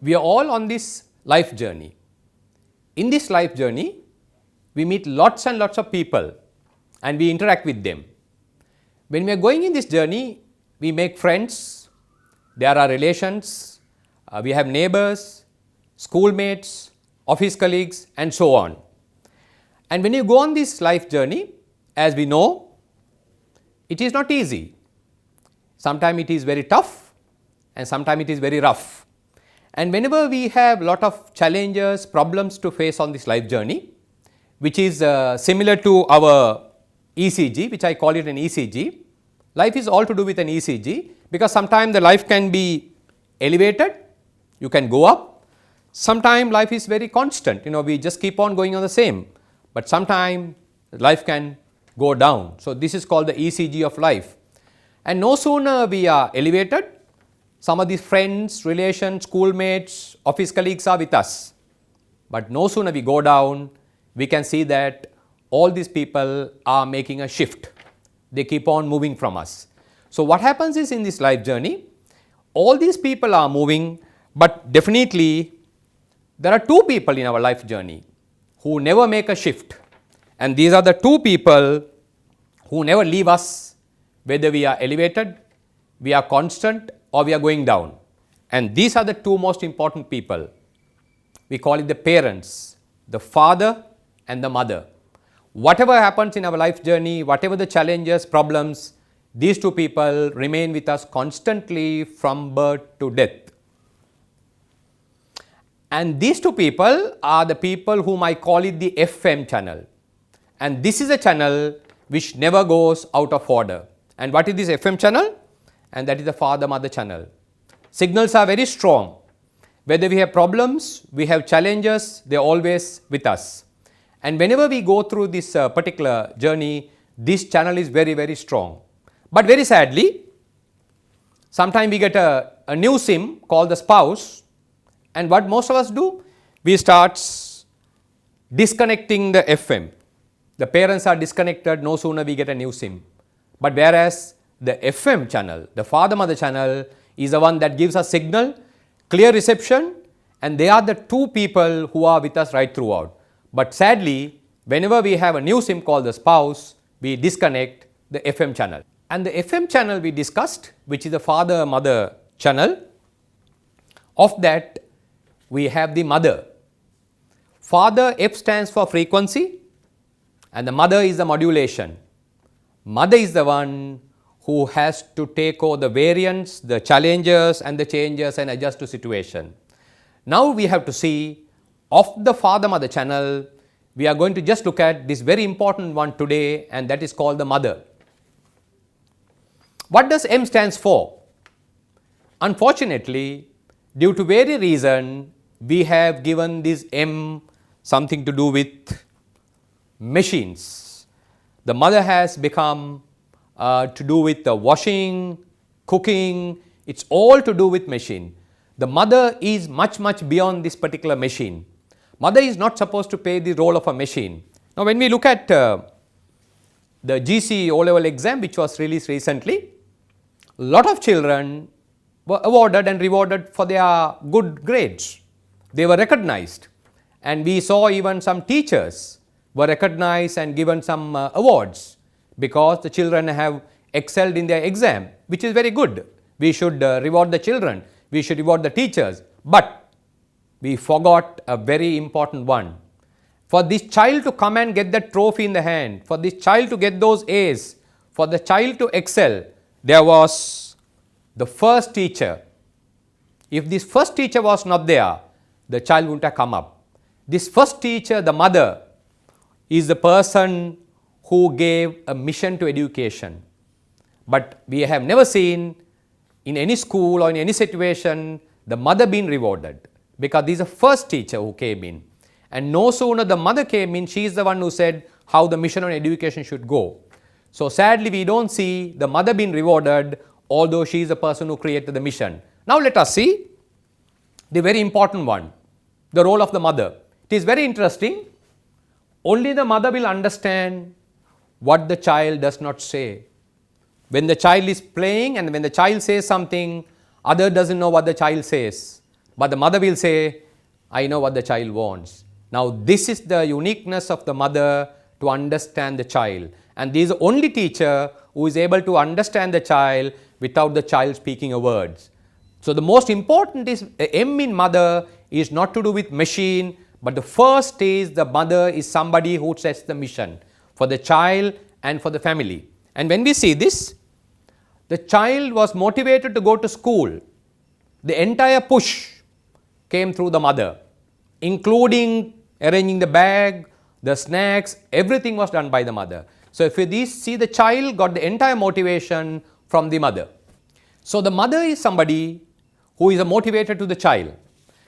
We are all on this life journey. In this life journey, we meet lots and lots of people and we interact with them. When we are going in this journey, we make friends, there are relations, we have neighbors, schoolmates, office colleagues and so on. And when you go on this life journey, as we know, it is not easy. Sometimes it is very tough and sometimes it is very rough. And whenever we have lot of challenges, problems to face on this life journey, which is similar to our ECG, which I call it an ECG. Life is all to do with an ECG, because sometimes the life can be elevated, you can go up. Sometimes life is very constant, we just keep on going on the same, but sometimes life can go down. So, this is called the ECG of life. And no sooner we are elevated, some of these friends, relations, schoolmates, office colleagues are with us. But no sooner we go down, we can see that all these people are making a shift. They keep on moving from us. So, what happens is, in this life journey, all these people are moving, but definitely there are two people in our life journey who never make a shift, and these are the two people who never leave us, whether we are elevated, we are constant or we are going down. And these are the two most important people. We call it the parents, the father and the mother. Whatever happens in our life journey, whatever the challenges, problems, these two people remain with us constantly from birth to death. And these two people are the people whom I call it the FM channel. And this is a channel which never goes out of order. And what is this FM channel? And that is the father-mother channel. Signals are very strong. Whether we have problems, we have challenges, they are always with us. And whenever we go through this particular journey, this channel is very, very strong. But very sadly, sometimes we get a new SIM called the spouse, and what most of us do? We start disconnecting the FM. The parents are disconnected, no sooner we get a new SIM. But whereas the FM channel, the father-mother channel, is the one that gives us signal, clear reception, and they are the two people who are with us right throughout. But sadly, whenever we have a new SIM called the spouse, we disconnect the FM channel. And the FM channel we discussed, which is the father-mother channel, of that we have the mother. Father, F stands for frequency, and the mother is the modulation. Mother is the one who has to take over the variants, the challenges and the changes and adjust to situation. Now we have to see, of the father-mother channel, we are going to just look at this very important one today, and that is called the mother. What does M stands for? Unfortunately, due to various reasons, we have given this M something to do with machines. The mother has become to do with the washing, cooking, it's all to do with machine. The mother is much, much beyond this particular machine. Mother is not supposed to play the role of a machine. Now, when we look at the GC O-level exam, which was released recently, a lot of children were awarded and rewarded for their good grades. They were recognized, and we saw even some teachers were recognized and given some awards because the children have excelled in their exam, which is very good. We should reward the children, we should reward the teachers, but we forgot a very important one. For this child to come and get that trophy in the hand, for this child to get those A's, for the child to excel, there was the first teacher. If this first teacher was not there, the child wouldn't have come up. This first teacher, the mother, is the person who gave a mission to education. But we have never seen in any school or in any situation the mother being rewarded, because this is the first teacher who came in. And no sooner the mother came in, she is the one who said how the mission on education should go. So sadly, we don't see the mother being rewarded, although she is the person who created the mission. Now let us see the very important one, the role of the mother. It is very interesting. Only the mother will understand what the child does not say. When the child is playing and when the child says something, other doesn't know what the child says. but the mother will say, I know what the child wants. Now this is the uniqueness of the mother to understand the child, and this is the only teacher who is able to understand the child without the child speaking a word. So the most important is M in mother is not to do with machine, but the first is the mother is somebody who sets the mission for the child and for the family. And when we see this, the child was motivated to go to school. The entire push came through the mother, including arranging the bag, the snacks, everything was done by the mother. So if you see, the child got the entire motivation from the mother. So the mother is somebody who is a motivator to the child,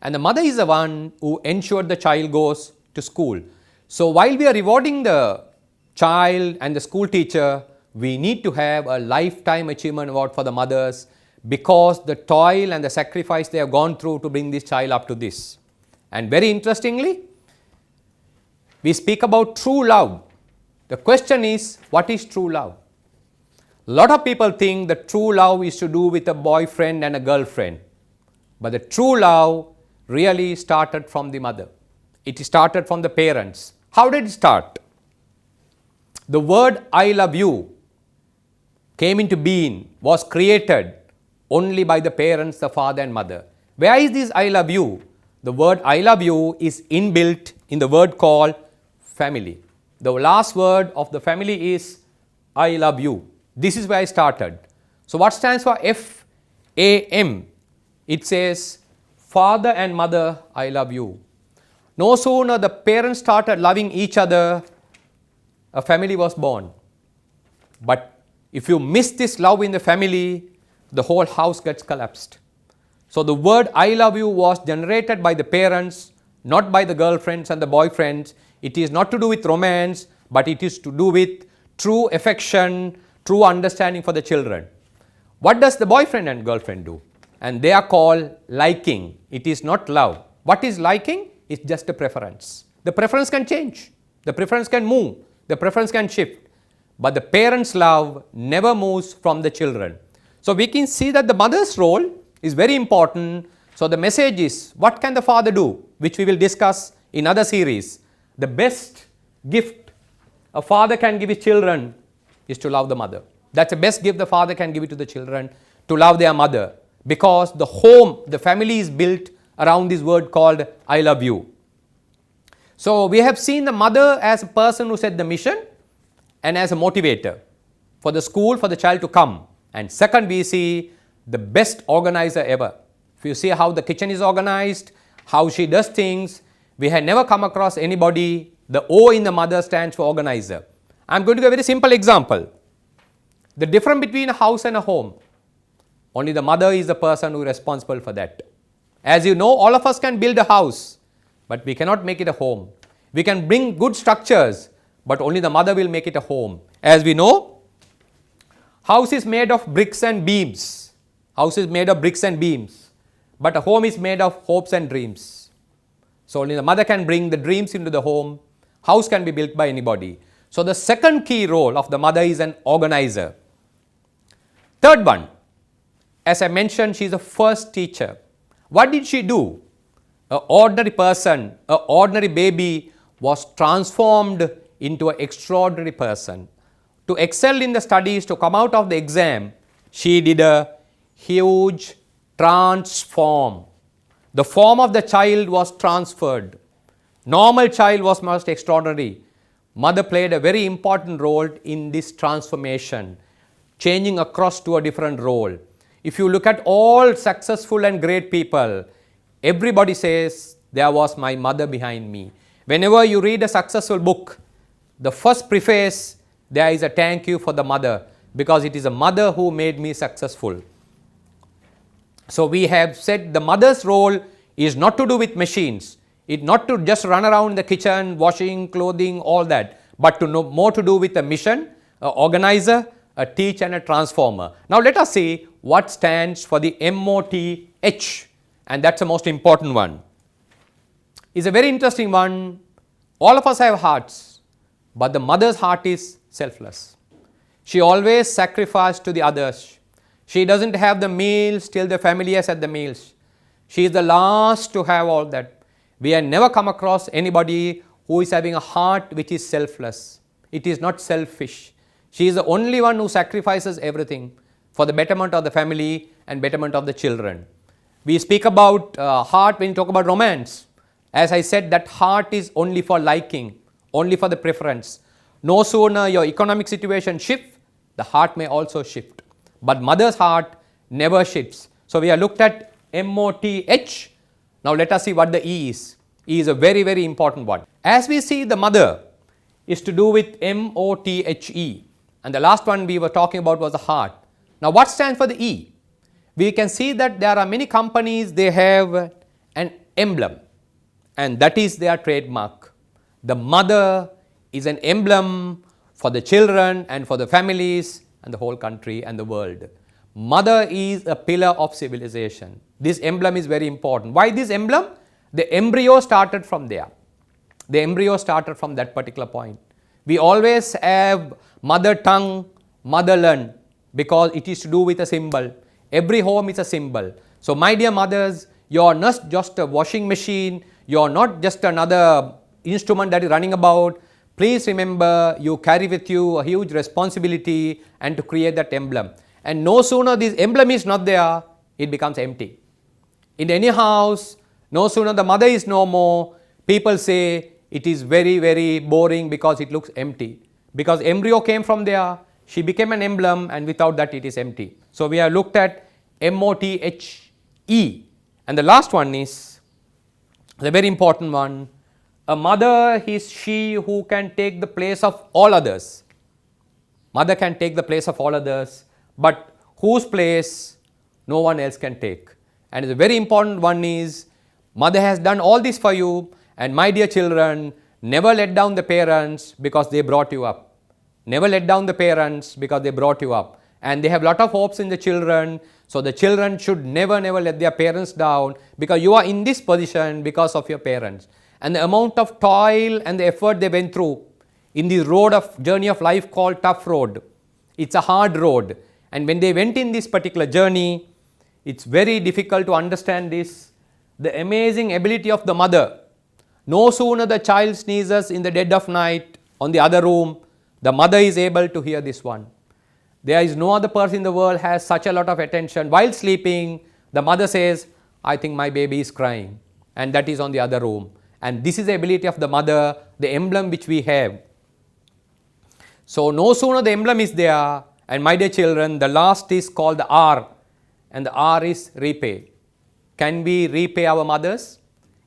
and the mother is the one who ensured the child goes to school. So while we are rewarding the child and the school teacher, we need to have a lifetime achievement award for the mothers, because the toil and the sacrifice they have gone through to bring this child up to this. And very interestingly, we speak about true love. The question is, what is true love? A lot of people think that true love is to do with a boyfriend and a girlfriend. But the true love really started from the mother. It started from the parents. How did it start? The word I love you came into being, was created only by the parents, the father and mother. Where is this I love you? The word I love you is inbuilt in the word called family. The last word of the family is I love you. This is where I started. So what stands for FAM? It says father and mother, I love you. No sooner the parents started loving each other, a family was born. But if you miss this love in the family, the whole house gets collapsed. So the word I love you was generated by the parents, not by the girlfriends and the boyfriends. It is not to do with romance, but it is to do with true affection, true understanding for the children. What does the boyfriend and girlfriend do? And they are called liking. It is not love. What is liking? It's just a preference. The preference can change. The preference can move. The preference can shift. But the parents' love never moves from the children. So we can see that the mother's role is very important. So the message is, what can the father do? Which we will discuss in other series. The best gift a father can give his children is to love the mother. That's the best gift the father can give it to the children, to love their mother. Because the home, the family is built around this word called I love you. So we have seen the mother as a person who set the mission and as a motivator for the school, for the child to come. And second, we see the best organizer ever. If you see how the kitchen is organized, how she does things, we have never come across anybody. The O in the mother stands for organizer. I am going to give a very simple example. The difference between a house and a home. Only the mother is the person who is responsible for that. As you know, all of us can build a house, but we cannot make it a home. We can bring good structures, but only the mother will make it a home. As we know, house is made of bricks and beams. House is made of bricks and beams, but a home is made of hopes and dreams. So only the mother can bring the dreams into the home. House can be built by anybody. So the second key role of the mother is an organizer. Third one, as I mentioned, she is the first teacher. What did she do? An ordinary person, an ordinary baby was transformed into an extraordinary person. To excel in the studies, to come out of the exam, she did a huge transform. The form of the child was transferred. Normal child was most extraordinary. Mother played a very important role in this transformation, changing across to a different role. If you look at all successful and great people, everybody says, there was my mother behind me. Whenever you read a successful book, the first preface, there is a thank you for the mother, because it is a mother who made me successful. So we have said the mother's role is not to do with machines. It's not to just run around in the kitchen, washing, clothing, all that, but to know more to do with a mission, an organizer, a teacher and a transformer. Now let us see what stands for the MOTH, and that's the most important one. It's a very interesting one. All of us have hearts, but the mother's heart is selfless. She always sacrificed to the others. She doesn't have the meals till the family has had the meals. She is the last to have all that. We have never come across anybody who is having a heart which is selfless. It is not selfish. She is the only one who sacrifices everything for the betterment of the family and betterment of the children. We speak about heart when we talk about romance. As I said, that heart is only for liking, only for the preference. No sooner your economic situation shifts, the heart may also shift. But mother's heart never shifts. So we have looked at MOTH. Now let us see what the E is. E is a very, very important one. As we see, the mother is to do with MOTHE. And the last one we were talking about was the heart. Now what stands for the E? We can see that there are many companies, they have an emblem, and that is their trademark. The mother is an emblem for the children and for the families and the whole country and the world. Mother is a pillar of civilization. This emblem is very important. Why this emblem? The embryo started from there. The embryo started from that particular point. We always have mother tongue, motherland, because it is to do with a symbol. Every home is a symbol. So my dear mothers, you are not just a washing machine, you are not just another instrument that is running about. Please remember, you carry with you a huge responsibility and to create that emblem. And no sooner this emblem is not there, it becomes empty. In any house, no sooner the mother is no more, people say it is very, very boring because it looks empty. Because embryo came from there, she became an emblem, and without that it is empty. So we have looked at MOTHE. And the last one is the very important one. A mother is she who can take the place of all others. Mother can take the place of all others, but whose place no one else can take. And the very important one is, mother has done all this for you, and my dear children, never let down the parents because they brought you up. Never let down the parents because they brought you up. And they have lot of hopes in the children. So the children should never let their parents down, because you are in this position because of your parents. And the amount of toil and the effort they went through in this journey of life called tough road. It's a hard road. And when they went in this particular journey, it's very difficult to understand this. The amazing ability of the mother. No sooner the child sneezes in the dead of night on the other room, the mother is able to hear this one. There is no other person in the world has such a lot of attention. While sleeping, the mother says, I think my baby is crying, and that is on the other room. And this is the ability of the mother, the emblem which we have. So no sooner the emblem is there, and my dear children, the last is called the R, and the R is repay. Can we repay our mothers?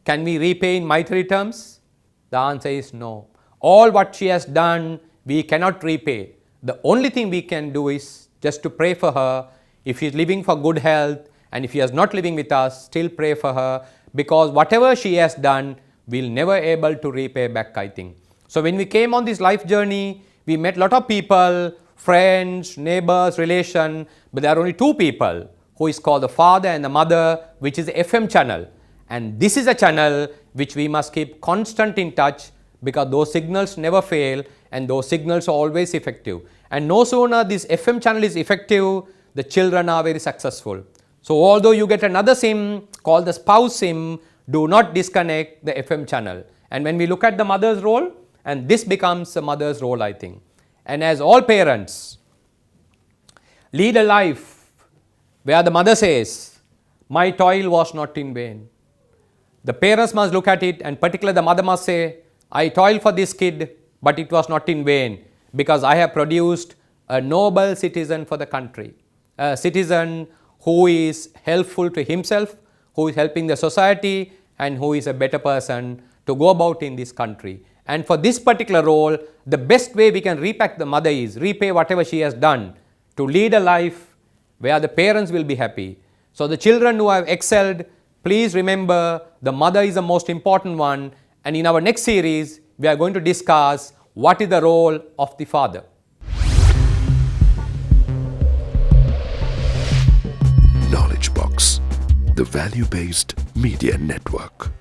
Can we repay in monetary terms? The answer is no. All what she has done, we cannot repay. The only thing we can do is just to pray for her. If she is living for good health, and if she is not living with us, still pray for her, because whatever she has done, we'll never able to repay back, I think. So when we came on this life journey, we met lot of people, friends, neighbors, relation, but there are only two people, who is called the father and the mother, which is the FM channel. And this is a channel which we must keep constant in touch, because those signals never fail, and those signals are always effective. And no sooner this FM channel is effective, the children are very successful. So although you get another SIM called the spouse SIM, do not disconnect the FM channel. And when we look at the mother's role, and this becomes the mother's role, I think. And as all parents lead a life where the mother says, my toil was not in vain. The parents must look at it, and particularly the mother must say, I toil for this kid, but it was not in vain, because I have produced a noble citizen for the country. A citizen who is helpful to himself, who is helping the society, and who is a better person to go about in this country. And for this particular role, the best way we can repay the mother is repay whatever she has done, to lead a life where the parents will be happy. So the children who have excelled, please remember the mother is the most important one. And in our next series, we are going to discuss what is the role of the father. Knowledge Box, the value-based media network.